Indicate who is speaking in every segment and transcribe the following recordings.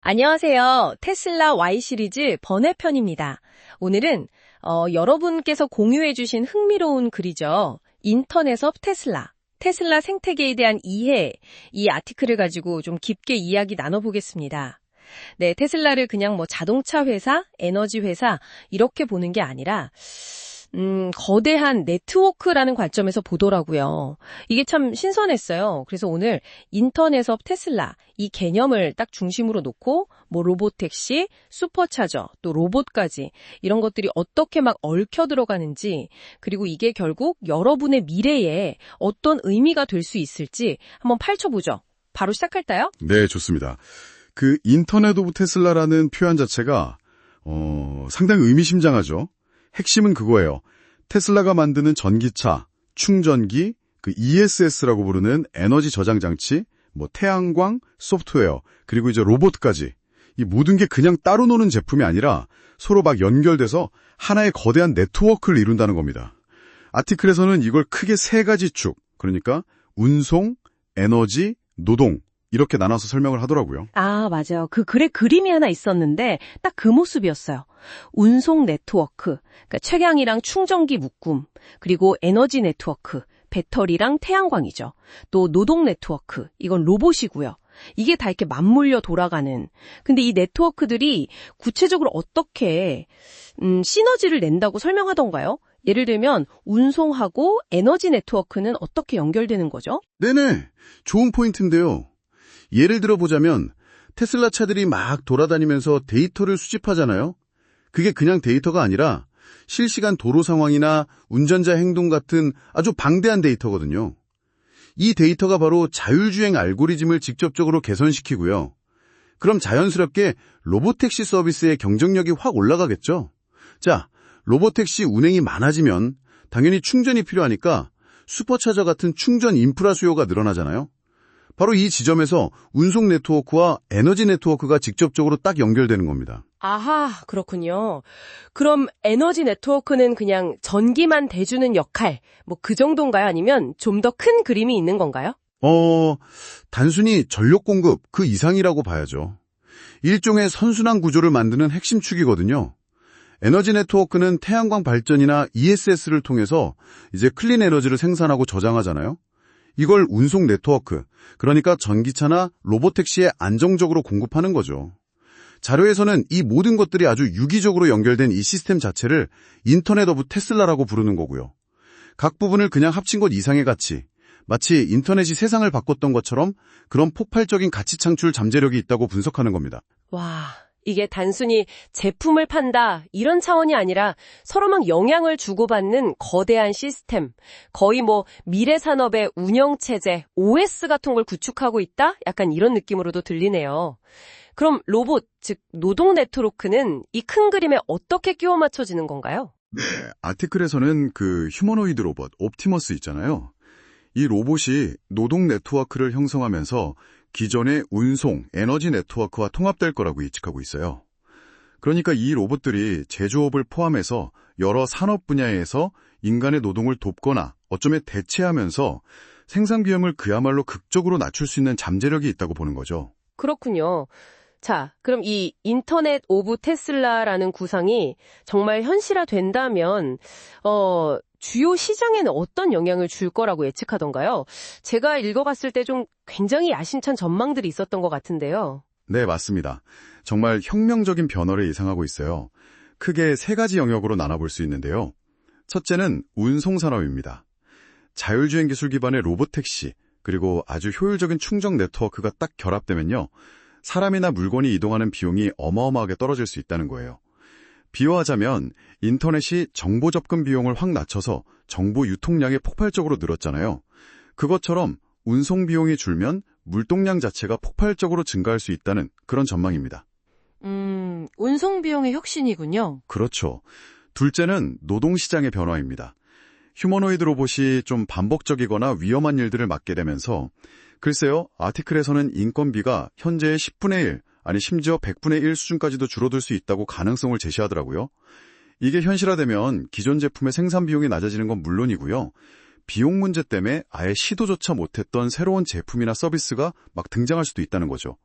Speaker 1: 안녕하세요. 테슬라 Y 시리즈 번외편입니다. 오늘은 여러분께서 공유해 주신 흥미로운 글이죠. 인터넷업 테슬라. 테슬라 생태계에 대한 이해, 이 아티클을 가지고 좀 깊게 이야기 나눠보겠습니다. 네, 테슬라를 그냥 자동차 회사, 에너지 회사 이렇게 보는 게 아니라 거대한 네트워크라는 관점에서 보더라고요. 이게 참 신선했어요. 그래서 오늘 인터넷업 테슬라 이 개념을 딱 중심으로 놓고 로보택시, 슈퍼차저, 또 로봇까지 이런 것들이 어떻게 막 얽혀 들어가는지, 그리고 이게 결국 여러분의 미래에 어떤 의미가 될 수 있을지 한번 파헤쳐보죠. 바로 시작할까요?
Speaker 2: 네, 좋습니다. 그 인터넷 오브 테슬라라는 표현 자체가 상당히 의미심장하죠. 핵심은 그거예요. 테슬라가 만드는 전기차, 충전기, 그 ESS라고 부르는 에너지 저장 장치, 태양광, 소프트웨어, 그리고 이제 로봇까지 이 모든 게 그냥 따로 노는 제품이 아니라 서로 막 연결돼서 하나의 거대한 네트워크를 이룬다는 겁니다. 아티클에서는 이걸 크게 세 가지 축, 그러니까 운송, 에너지, 노동 이렇게 나눠서 설명을 하더라고요.
Speaker 1: 아, 맞아요. 그 글에 그림이 하나 있었는데 딱 그 모습이었어요. 운송 네트워크, 그러니까 최강이랑 충전기 묶음, 그리고 에너지 네트워크, 배터리랑 태양광이죠. 또 노동 네트워크, 이건 로봇이고요. 이게 다 이렇게 맞물려 돌아가는. 근데 이 네트워크들이 구체적으로 어떻게 시너지를 낸다고 설명하던가요? 예를 들면 운송하고 에너지 네트워크는 어떻게 연결되는 거죠?
Speaker 2: 네네, 좋은 포인트인데요. 예를 들어보자면 테슬라 차들이 막 돌아다니면서 데이터를 수집하잖아요. 그게 그냥 데이터가 아니라 실시간 도로 상황이나 운전자 행동 같은 아주 방대한 데이터거든요. 이 데이터가 바로 자율주행 알고리즘을 직접적으로 개선시키고요. 그럼 자연스럽게 로보택시 서비스의 경쟁력이 확 올라가겠죠. 자, 로보택시 운행이 많아지면 당연히 충전이 필요하니까 슈퍼차저 같은 충전 인프라 수요가 늘어나잖아요. 바로 이 지점에서 운송 네트워크와 에너지 네트워크가 직접적으로 딱 연결되는 겁니다.
Speaker 1: 아하, 그렇군요. 그럼 에너지 네트워크는 그냥 전기만 대주는 역할, 그 정도인가요? 아니면 좀 더 큰 그림이 있는 건가요?
Speaker 2: 단순히 전력 공급 그 이상이라고 봐야죠. 일종의 선순환 구조를 만드는 핵심 축이거든요. 에너지 네트워크는 태양광 발전이나 ESS를 통해서 이제 클린 에너지를 생산하고 저장하잖아요. 이걸 운송 네트워크, 그러니까 전기차나 로보택시에 안정적으로 공급하는 거죠. 자료에서는 이 모든 것들이 아주 유기적으로 연결된 이 시스템 자체를 인터넷 오브 테슬라라고 부르는 거고요. 각 부분을 그냥 합친 것 이상의 가치, 마치 인터넷이 세상을 바꿨던 것처럼 그런 폭발적인 가치 창출 잠재력이 있다고 분석하는 겁니다.
Speaker 1: 와, 이게 단순히 제품을 판다 이런 차원이 아니라 서로 막 영향을 주고받는 거대한 시스템, 거의 미래 산업의 운영체제, OS 같은 걸 구축하고 있다? 약간 이런 느낌으로도 들리네요. 그럼 로봇, 즉 노동 네트워크는 이 큰 그림에 어떻게 끼워 맞춰지는 건가요?
Speaker 2: 네, 아티클에서는 그 휴머노이드 로봇 옵티머스 있잖아요. 이 로봇이 노동 네트워크를 형성하면서 기존의 운송, 에너지 네트워크와 통합될 거라고 예측하고 있어요. 그러니까 이 로봇들이 제조업을 포함해서 여러 산업 분야에서 인간의 노동을 돕거나 어쩌면 대체하면서 생산 비용을 그야말로 극적으로 낮출 수 있는 잠재력이 있다고 보는 거죠.
Speaker 1: 그렇군요. 자, 그럼 이 인터넷 오브 테슬라라는 구상이 정말 현실화된다면 주요 시장에는 어떤 영향을 줄 거라고 예측하던가요? 제가 읽어봤을 때 좀 굉장히 야심찬 전망들이 있었던 것 같은데요.
Speaker 2: 네, 맞습니다. 정말 혁명적인 변화를 예상하고 있어요. 크게 세 가지 영역으로 나눠볼 수 있는데요. 첫째는 운송산업입니다. 자율주행 기술 기반의 로보택시, 그리고 아주 효율적인 충전 네트워크가 딱 결합되면요, 사람이나 물건이 이동하는 비용이 어마어마하게 떨어질 수 있다는 거예요. 비유하자면 인터넷이 정보 접근 비용을 확 낮춰서 정보 유통량이 폭발적으로 늘었잖아요. 그것처럼 운송 비용이 줄면 물동량 자체가 폭발적으로 증가할 수 있다는 그런 전망입니다.
Speaker 1: 운송 비용의 혁신이군요.
Speaker 2: 그렇죠. 둘째는 노동시장의 변화입니다. 휴머노이드 로봇이 좀 반복적이거나 위험한 일들을 맡게 되면서 글쎄요, 아티클에서는 인건비가 현재의 10분의 1, 아니 심지어 100분의 1 수준까지도 줄어들 수 있다고 가능성을 제시하더라고요. 이게 현실화되면 기존 제품의 생산 비용이 낮아지는 건 물론이고요. 비용 문제 때문에 아예 시도조차 못했던 새로운 제품이나 서비스가 막 등장할 수도 있다는 거죠.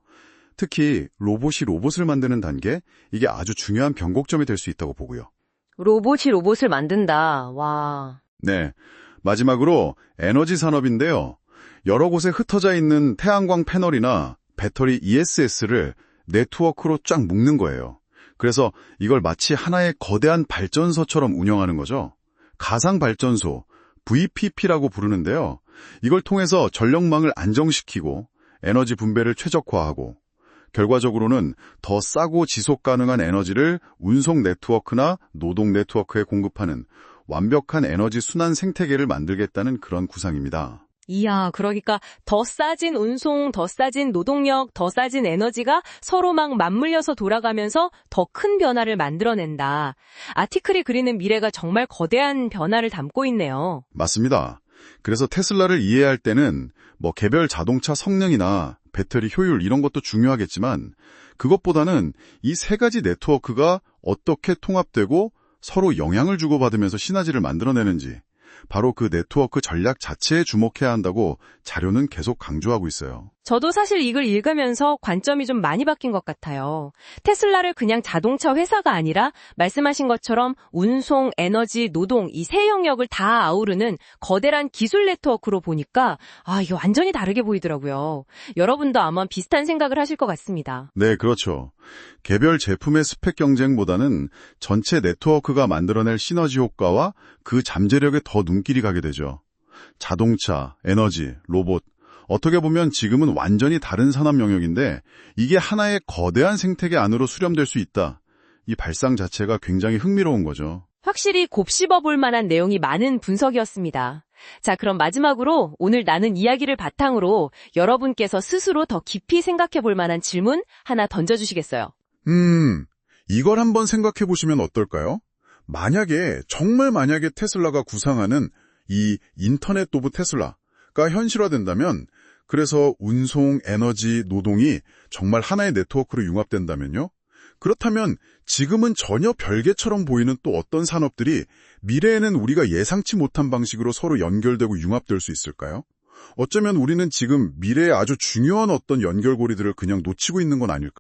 Speaker 2: 특히 로봇이 로봇을 만드는 단계, 이게 아주 중요한 변곡점이 될 수 있다고 보고요.
Speaker 1: 로봇이 로봇을 만든다. 와.
Speaker 2: 네, 마지막으로 에너지 산업인데요. 여러 곳에 흩어져 있는 태양광 패널이나 배터리 ESS를 네트워크로 쫙 묶는 거예요. 그래서 이걸 마치 하나의 거대한 발전소처럼 운영하는 거죠. 가상발전소, VPP라고 부르는데요. 이걸 통해서 전력망을 안정시키고 에너지 분배를 최적화하고 결과적으로는 더 싸고 지속 가능한 에너지를 운송 네트워크나 노동 네트워크에 공급하는 완벽한 에너지 순환 생태계를 만들겠다는 그런 구상입니다.
Speaker 1: 이야, 그러니까 더 싸진 운송, 더 싸진 노동력, 더 싸진 에너지가 서로 막 맞물려서 돌아가면서 더 큰 변화를 만들어낸다. 아티클이 그리는 미래가 정말 거대한 변화를 담고 있네요.
Speaker 2: 맞습니다. 그래서 테슬라를 이해할 때는 개별 자동차 성능이나 배터리 효율 이런 것도 중요하겠지만 그것보다는 이 세 가지 네트워크가 어떻게 통합되고 서로 영향을 주고받으면서 시너지를 만들어내는지 바로 그 네트워크 전략 자체에 주목해야 한다고 자료는 계속 강조하고 있어요.
Speaker 1: 저도 사실 이걸 읽으면서 관점이 좀 많이 바뀐 것 같아요. 테슬라를 그냥 자동차 회사가 아니라 말씀하신 것처럼 운송, 에너지, 노동 이 세 영역을 다 아우르는 거대한 기술 네트워크로 보니까 이게 완전히 다르게 보이더라고요. 여러분도 아마 비슷한 생각을 하실 것 같습니다.
Speaker 2: 네, 그렇죠. 개별 제품의 스펙 경쟁보다는 전체 네트워크가 만들어낼 시너지 효과와 그 잠재력에 더 눈길이 가게 되죠. 자동차, 에너지, 로봇 어떻게 보면 지금은 완전히 다른 산업 영역인데 이게 하나의 거대한 생태계 안으로 수렴될 수 있다. 이 발상 자체가 굉장히 흥미로운 거죠.
Speaker 1: 확실히 곱씹어 볼 만한 내용이 많은 분석이었습니다. 자, 그럼 마지막으로 오늘 나눈 이야기를 바탕으로 여러분께서 스스로 더 깊이 생각해 볼 만한 질문 하나 던져주시겠어요?
Speaker 2: 이걸 한번 생각해 보시면 어떨까요? 정말 만약에 테슬라가 구상하는 이 인터넷 오브 테슬라가 현실화된다면 그래서 운송, 에너지, 노동이 정말 하나의 네트워크로 융합된다면요? 그렇다면 지금은 전혀 별개처럼 보이는 또 어떤 산업들이 미래에는 우리가 예상치 못한 방식으로 서로 연결되고 융합될 수 있을까요? 어쩌면 우리는 지금 미래의 아주 중요한 어떤 연결고리들을 그냥 놓치고 있는 건 아닐까요?